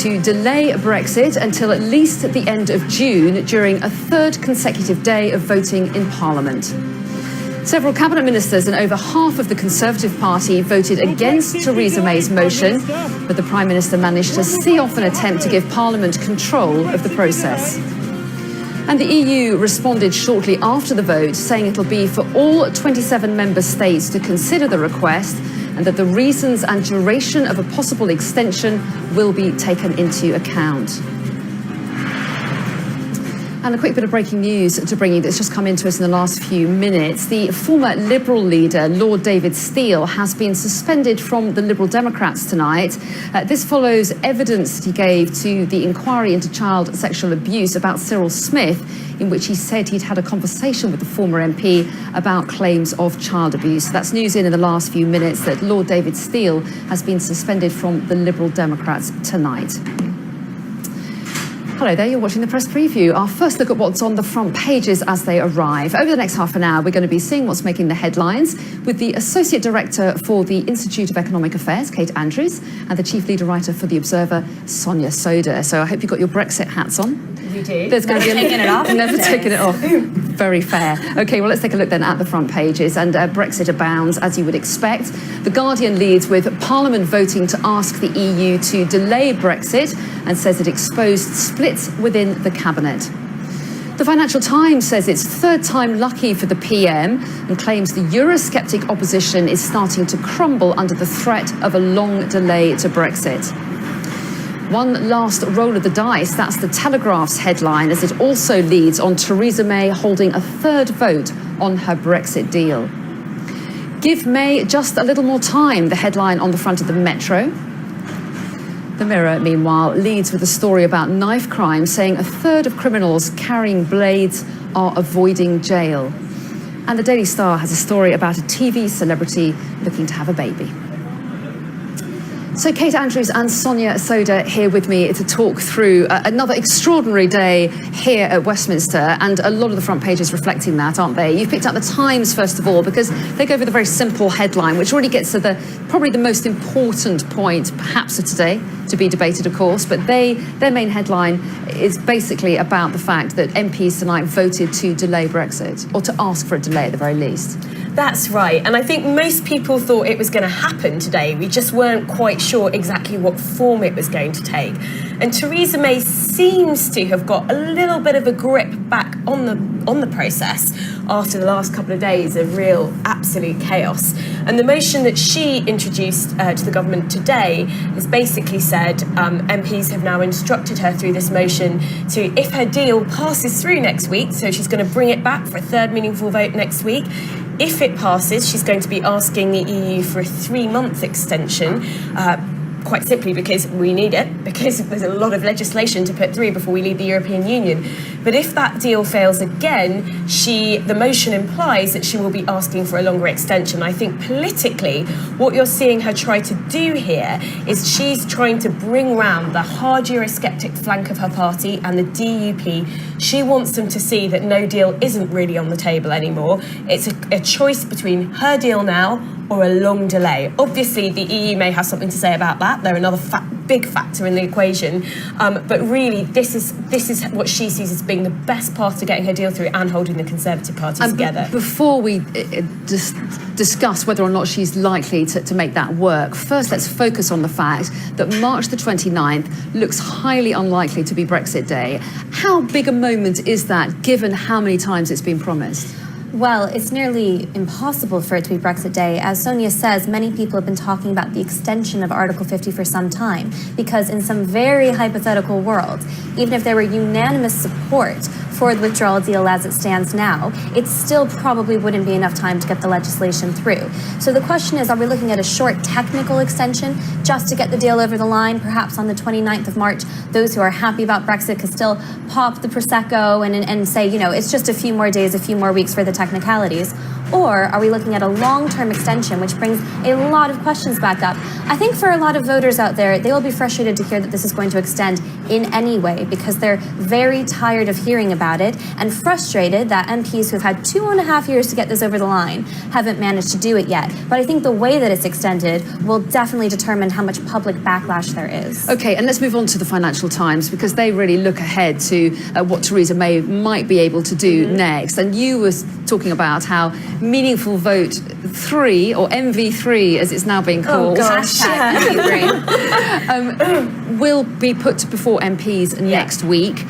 to delay Brexit until at least the end of June during a third consecutive day of voting in Parliament. Several cabinet ministers and over half of the Conservative Party voted against Theresa May's motion, but the Prime Minister managed to see off an attempt to give Parliament control of the process. And the EU responded shortly after the vote, saying it'll be for all 27 member states to consider the request and that the reasons and duration of a possible extension will be taken into account. And a quick bit of breaking news to bring you that's just come into us in the last few minutes. The former Liberal leader, Lord David Steel, has been suspended from the Liberal Democrats tonight. This follows evidence that he gave to the inquiry into child sexual abuse about Cyril Smith, in which he said he'd had a conversation with the former MP about claims of child abuse. That's news in the last few minutes that Lord David Steel has been suspended from the Liberal Democrats tonight. Hello there, you're watching the Press Preview. Our first look at what's on the front pages as they arrive. Over the next half an hour, we're going to be seeing what's making the headlines with the Associate Director for the Institute of Economic Affairs, Kate Andrews, and the Chief Leader Writer for The Observer, Sonia Sodha. So I hope you've got your Brexit hats on. We do. There's going to be taking it off. Never taken it off. Very fair. OK, well, let's take a look then at the front pages. And Brexit abounds, as you would expect. The Guardian leads with Parliament voting to ask the EU to delay Brexit and says it exposed splits within the Cabinet. The Financial Times says it's third time lucky for the PM and claims the Eurosceptic opposition is starting to crumble under the threat of a long delay to Brexit. One last roll of the dice, that's the Telegraph's headline, as it also leads on Theresa May holding a third vote on her Brexit deal. Give May just a little more time, the headline on the front of the Metro. The Mirror, meanwhile, leads with a story about knife crime, saying a third of criminals carrying blades are avoiding jail. And the Daily Star has a story about a TV celebrity looking to have a baby. So Kate Andrews and Sonia Sodha here with me to talk through another extraordinary day here at Westminster, and a lot of the front pages reflecting that, aren't they? You've picked out the Times, first of all, because they go with a very simple headline, which really gets to probably the most important point, perhaps of today, to be debated, of course, but their main headline is basically about the fact that MPs tonight voted to delay Brexit, or to ask for a delay at the very least. That's right, and I think most people thought it was going to happen today. We just weren't quite sure exactly what form it was going to take. And Theresa May seems to have got a little bit of a grip back on the process after the last couple of days of real absolute chaos. And the motion that she introduced to the government today has basically said MPs have now instructed her through this motion to, if her deal passes through next week, so she's going to bring it back for a third meaningful vote next week. If it passes, she's going to be asking the EU for a 3-month extension, quite simply because we need it, because there's a lot of legislation to put through before we leave the European Union. But if that deal fails again, the motion implies that she will be asking for a longer extension. I think politically, what you're seeing her try to do here is she's trying to bring round the hard Eurosceptic flank of her party and the DUP. She wants them to see that no deal isn't really on the table anymore. It's a choice between her deal now or a long delay. Obviously, the EU may have something to say about that. They're another big factor in the equation. But really, this is what she sees as being the best path to getting her deal through and holding the Conservative Party together. Before we discuss whether or not she's likely to make that work, first let's focus on the fact that March the 29th looks highly unlikely to be Brexit Day. How big a moment is that, given how many times it's been promised? Well, it's nearly impossible for it to be Brexit Day. As Sonia says, many people have been talking about the extension of Article 50 for some time, because in some very hypothetical world, even if there were unanimous support for the withdrawal deal as it stands now, it still probably wouldn't be enough time to get the legislation through. So the question is, are we looking at a short technical extension just to get the deal over the line? Perhaps on the 29th of March, those who are happy about Brexit could still pop the Prosecco and say, you know, it's just a few more days, a few more weeks for the technicalities. Or are we looking at a long-term extension, which brings a lot of questions back up? I think for a lot of voters out there, they will be frustrated to hear that this is going to extend in any way because they're very tired of hearing about it and frustrated that MPs who've had 2.5 years to get this over the line haven't managed to do it yet. But I think the way that it's extended will definitely determine how much public backlash there is. Okay, and let's move on to the Financial Times because they really look ahead to what Theresa May might be able to do next. And you were talking about how Meaningful Vote 3, or MV3 as it's now being called, will be put before MPs next week.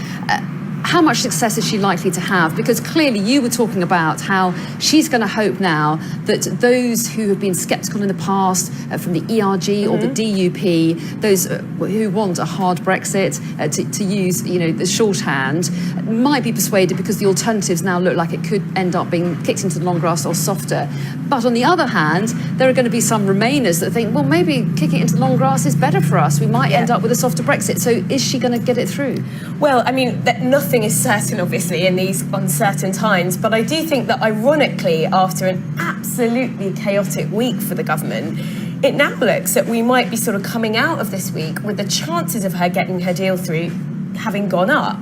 How much success is she likely to have? Because clearly you were talking about how she's going to hope now that those who have been sceptical in the past from the ERG or the DUP, those who want a hard Brexit, to use the shorthand, might be persuaded because the alternatives now look like it could end up being kicked into the long grass or softer. But on the other hand, there are going to be some Remainers that think, well, maybe kicking it into the long grass is better for us. We might end up with a softer Brexit. So is she going to get it through? Well, I mean, nothing is certain, obviously, in these uncertain times. But I do think that, ironically, after an absolutely chaotic week for the government, it now looks that we might be sort of coming out of this week with the chances of her getting her deal through having gone up.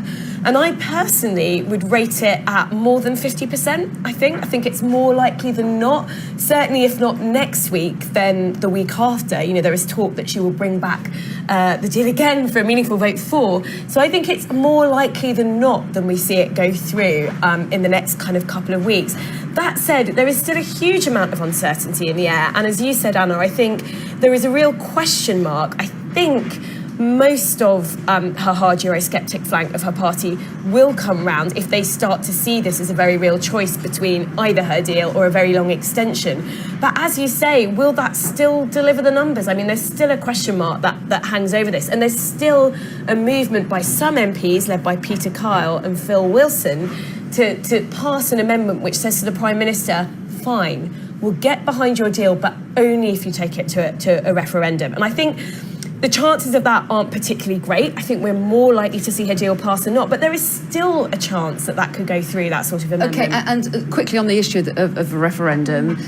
And I personally would rate it at more than 50%, I think it's more likely than not. Certainly, if not next week, then the week after. There is talk that she will bring back the deal again for a Meaningful Vote 4. So I think it's more likely than not than we see it go through in the next kind of couple of weeks. That said, there is still a huge amount of uncertainty in the air. And as you said, Anna, I think there is a real question mark. I think most of her hard Eurosceptic flank of her party will come round if they start to see this as a very real choice between either her deal or a very long extension. But as you say, will that still deliver the numbers? I mean, there's still a question mark that hangs over this. And there's still a movement by some MPs, led by Peter Kyle and Phil Wilson, to pass an amendment which says to the Prime Minister, fine, we'll get behind your deal, but only if you take it to a referendum. And I think the chances of that aren't particularly great. I think we're more likely to see her deal pass than not, but there is still a chance that could go through, that sort of amendment. Okay, and quickly on the issue of a referendum,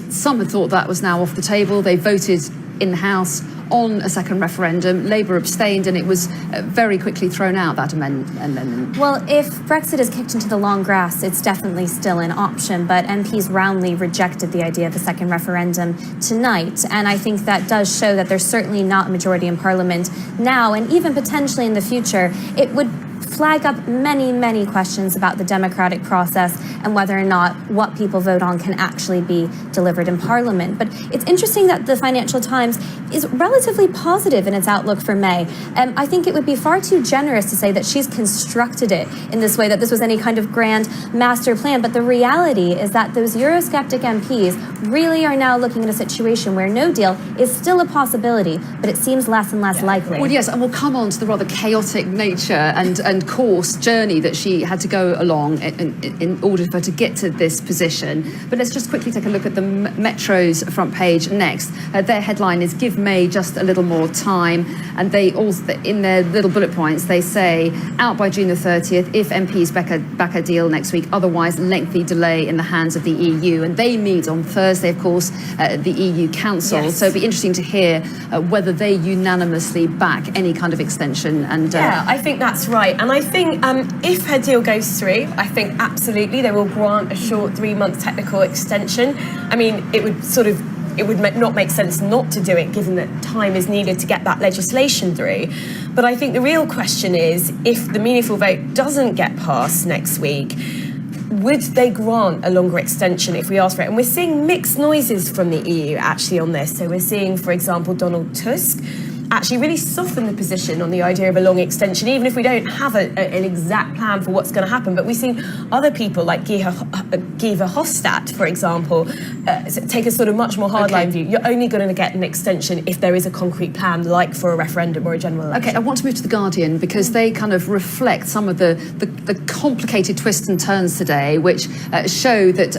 some had thought that was now off the table. They voted in the House on a second referendum. Labour abstained and it was very quickly thrown out, that amendment. Well, if Brexit is kicked into the long grass, it's definitely still an option, but MPs roundly rejected the idea of a second referendum tonight, and I think that does show that there's certainly not a majority in Parliament now, and even potentially in the future. It would flag up many, many questions about the democratic process and whether or not what people vote on can actually be delivered in Parliament. But it's interesting that the Financial Times is relatively positive in its outlook for May. I think it would be far too generous to say that she's constructed it in this way, that this was any kind of grand master plan. But the reality is that those Eurosceptic MPs really are now looking at a situation where no deal is still a possibility, but it seems less and less likely. Well, yes, and we'll come on to the rather chaotic nature and course journey that she had to go along in order for her to get to this position. But let's just quickly take a look at the Metro's front page next. Their headline is "Give May just a little more time," and they also, in their little bullet points, they say out by June the 30th if MPs back a deal next week, otherwise lengthy delay in the hands of the EU. And they meet on Thursday, of course, the EU Council. Yes. So it'd be interesting to hear whether they unanimously back any kind of extension. And yeah, I think that's right. And I think if her deal goes through, I think absolutely they will grant a short 3-month technical extension. I mean, it would not make sense not to do it, given that time is needed to get that legislation through. But I think the real question is, if the Meaningful Vote doesn't get passed next week, would they grant a longer extension if we ask for it? And we're seeing mixed noises from the EU actually on this. So we're seeing, for example, Donald Tusk actually really soften the position on the idea of a long extension, even if we don't have an exact plan for what's going to happen. But we've seen other people like Guy Verhofstadt, for example, take a sort of much more hardline view. You're only going to get an extension if there is a concrete plan, like for a referendum or a general election. Okay, I want to move to The Guardian because they kind of reflect some of the complicated twists and turns today, which show that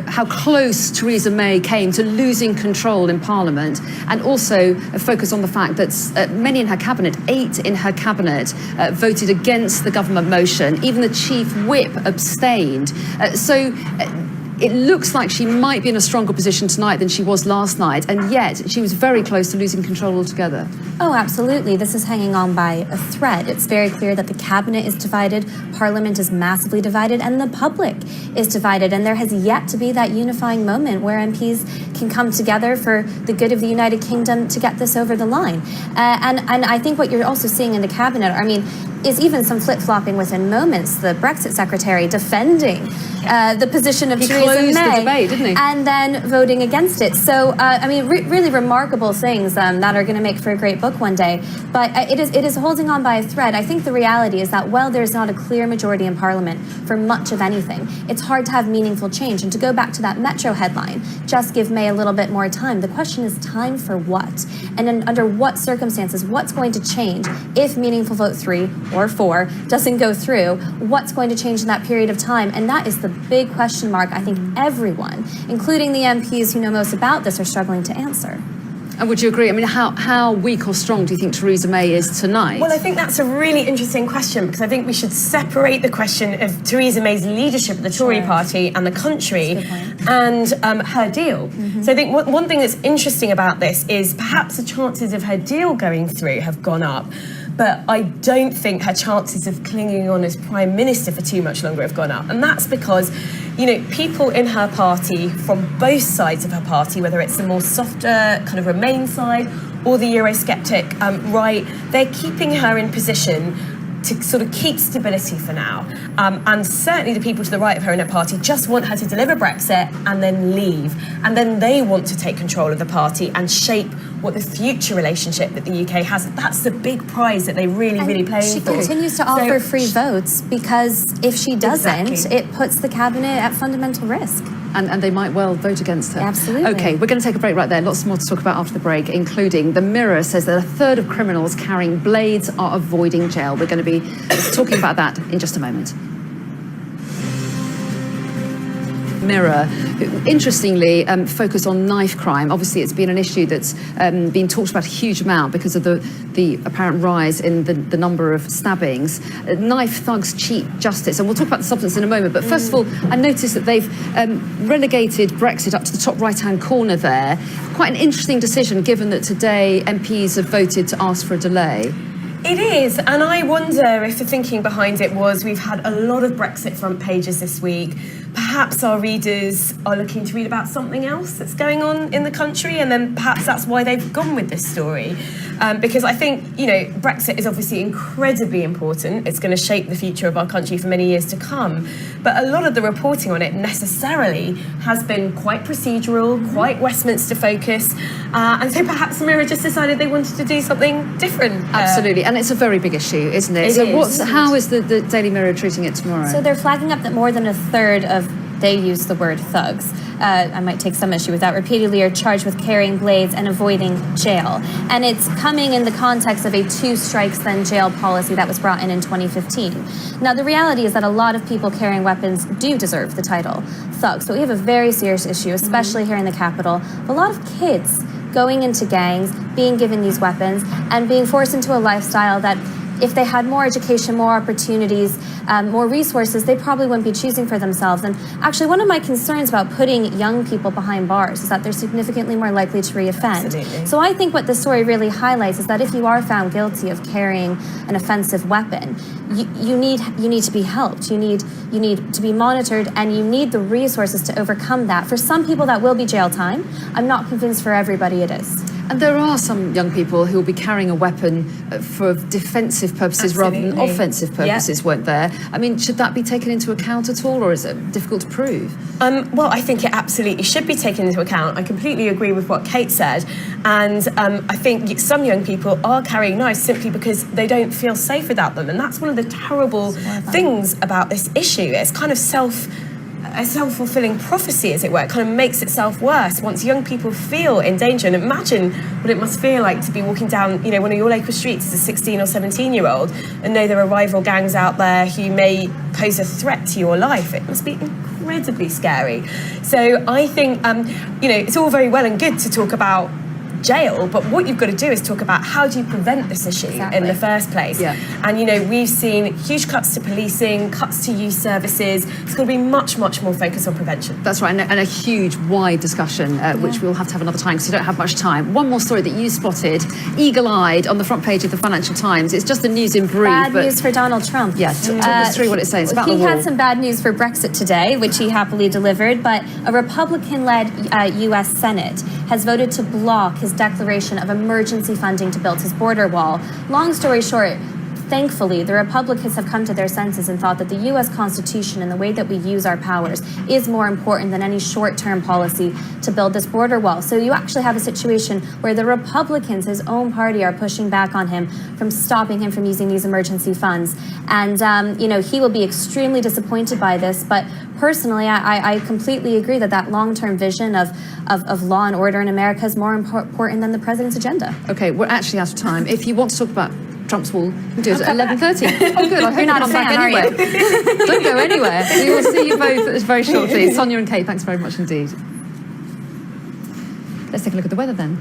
how close Theresa May came to losing control in Parliament, and also focus on the fact that many in her cabinet, 8 in her cabinet, voted against the government motion. Even the chief whip abstained. So it looks like she might be in a stronger position tonight than she was last night, and yet she was very close to losing control altogether. Oh, absolutely. This is hanging on by a thread. It's very clear that the cabinet is divided, Parliament is massively divided, and the public is divided. And there has yet to be that unifying moment where MPs can come together for the good of the United Kingdom to get this over the line. And I think what you're also seeing in the cabinet, I mean, is even some flip-flopping within moments. The Brexit secretary defending the position of Theresa May, the debate, didn't he? And then voting against it. So, I mean, really remarkable things that are going to make for a great book one day. But it is holding on by a thread. I think the reality is that while there's not a clear majority in Parliament for much of anything, it's hard to have meaningful change. And to go back to that Metro headline, just give May a little bit more time. The question is time for what? And then under what circumstances, what's going to change if meaningful vote 3 or 4 doesn't go through? What's going to change in that period of time? And that is the big question mark I think everyone, including the MPs who know most about this, are struggling to answer. And would you agree? I mean, how weak or strong do you think Theresa May is tonight? Well, I think that's a really interesting question, because I think we should separate the question of Theresa May's leadership of the Tory party and the country and her deal. So I think one thing that's interesting about this is perhaps the chances of her deal going through have gone up, but I don't think her chances of clinging on as Prime Minister for too much longer have gone up. And that's because, you know, people in her party, from both sides of her party, whether it's the more softer kind of Remain side or the Eurosceptic right, they're keeping her in position to sort of keep stability for now. And certainly the people to the right of her in her party just want her to deliver Brexit and then leave. And then they want to take control of the party and shape what the future relationship that the UK has. That's the big prize that they really play She for. continues to offer free votes, because if she doesn't, it puts the cabinet at fundamental risk. And they might well vote against her. Absolutely. Okay, we're going to take a break right there. Lots more to talk about after the break, including the Mirror says that a third of criminals carrying blades are avoiding jail. We're going to be talking about that in just a moment. Mirror, interestingly, focused on knife crime. Obviously, it's been an issue that's been talked about a huge amount because of the apparent rise in the number of stabbings. Knife thugs cheat justice, and we'll talk about the substance in a moment. But first of all, I noticed that they've relegated Brexit up to the top right-hand corner there. Quite an interesting decision, given that today MPs have voted to ask for a delay. It is, and I wonder if the thinking behind it was we've had a lot of Brexit front pages this week. Perhaps our readers are looking to read about something else that's going on in the country, and then perhaps that's why they've gone with this story. Because I think, you know, Brexit is obviously incredibly important. It's going to shape the future of our country for many years to come. But a lot of the reporting on it necessarily has been quite procedural, quite Westminster focused. And so perhaps the Mirror just decided they wanted to do something different. Absolutely, and it's a very big issue, isn't it? How is the Daily Mirror treating it tomorrow? So they're flagging up that more than a third of, they use the word thugs, I might take some issue with that, repeatedly are charged with carrying blades and avoiding jail. And it's coming in the context of a 2 strikes then jail policy that was brought in 2015. Now, the reality is that a lot of people carrying weapons do deserve the title thug. So we have a very serious issue, especially here in the capital. A lot of kids going into gangs, being given these weapons, and being forced into a lifestyle that, if they had more education, more opportunities, more resources, they probably wouldn't be choosing for themselves. And actually, one of my concerns about putting young people behind bars is that they're significantly more likely to reoffend. Absolutely. So I think what this story really highlights is that if you are found guilty of carrying an offensive weapon, you need to be helped. You need to be monitored, and you need the resources to overcome that. For some people, that will be jail time. I'm not convinced for everybody it is. And there are some young people who will be carrying a weapon for defensive purposes rather than offensive purposes, weren't there? I mean, should that be taken into account at all, or is it difficult to prove? Well, I think it absolutely should be taken into account. I completely agree with what Kate said. And I think some young people are carrying knives simply because they don't feel safe without them. And that's one of the terrible things about this issue. It's kind of a self-fulfilling prophecy, as it were. It kind of makes itself worse once young people feel in danger. And imagine what it must feel like to be walking down, you know, one of your local streets as a 16 or 17-year-old and know there are rival gangs out there who may pose a threat to your life. It must be incredibly scary. So I think, you know, it's all very well and good to talk about jail, but what you've got to do is talk about how do you prevent this issue in the first place. Yeah. And we've seen huge cuts to policing, cuts to youth services. It's going to be much more focus on prevention. That's right, and a huge, wide discussion, which we'll have to have another time because we don't have much time. One more story that you spotted, eagle-eyed, on the front page of the Financial Times. It's just the news in brief. Bad news for Donald Trump. Yeah, talk us through what it's saying. It's about the He wall. had some bad news for Brexit today, which he happily delivered, but a Republican-led US Senate has voted to block his declaration of emergency funding to build his border wall. Long story short, thankfully, the Republicans have come to their senses and thought that the U.S. Constitution and the way that we use our powers is more important than any short-term policy to build this border wall. So you actually have a situation where the Republicans, his own party, are pushing back on him from stopping him from using these emergency funds. And, he will be extremely disappointed by this. But personally, I completely agree that long-term vision of law and order in America is more important than the president's agenda. Okay, we're actually out of time. If you want to talk about Trump's wall, we'll do it at 11:30. Oh, good. I hope You're not a come back fan, are you? anyway. Don't go anywhere. We will see you both very shortly. Sonia and Kate, thanks very much indeed. Let's take a look at the weather then.